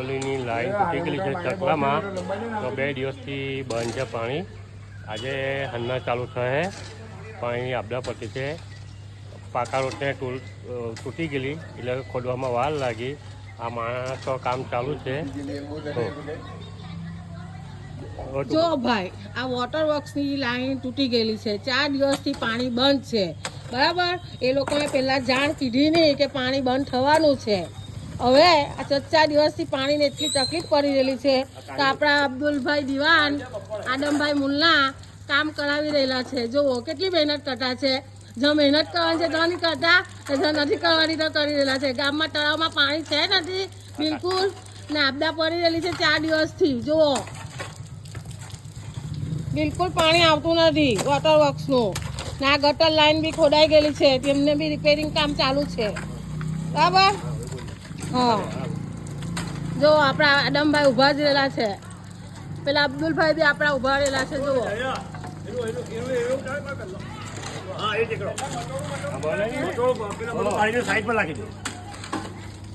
બારડોલીની line તૂટી ગયેલી છે ચકલામાં, તો 2 દિવસથી બંધ છે પાણી. આજે હન્ના ચાલુ થશે. પાણીની આપદા પડતી છે. પાકા રોડને તૂટી ગયેલી એટલે ખોદવામાં વાર લાગી. આ માણસો કામ ચાલુ છે. જો ભાઈ, આ વોટર વર્ક્સની લાઈન તૂટી ગયેલી છે. 4 દિવસથી પાણી બંધ છે, બરાબર. એ લોકોએ પહેલાં જાણ કીધી નહીં કે પાણી બંધ થવાનું છે. હવે આ 4 દિવસથી પાણીની એટલી તકલીફ પડી રહેલી છે કે આપણા અબ્દુલભાઈ દિવાન, આદમભાઈ મુલ્લા કામ કરાવી રહેલા છે. જુઓ કેટલી મહેનત કરતા છે. જો મહેનત કરવાની છે તો નહીં કરતા, જો નથી કરવાની તો કરી રહેલા છે. ગામમાં તળાવમાં પાણી છે નથી બિલકુલ, ને આપદા પડી રહેલી છે 4 દિવસથી. જુઓ બિલકુલ પાણી આવતું નથી વોટર વર્ક્સનું. ને આ ગટર લાઈન બી ખોદાઈ ગયેલી છે, તેમને બી રિપેરિંગ કામ ચાલુ છે, બરાબર. હા, જો આપણા આદમભાઈ ઊભા જ રહેલા છે, પેલા અબ્દુલભાઈ બી આપણા ઊભા રહેલા છે. જુઓ સાઈડ પર રાખી દો.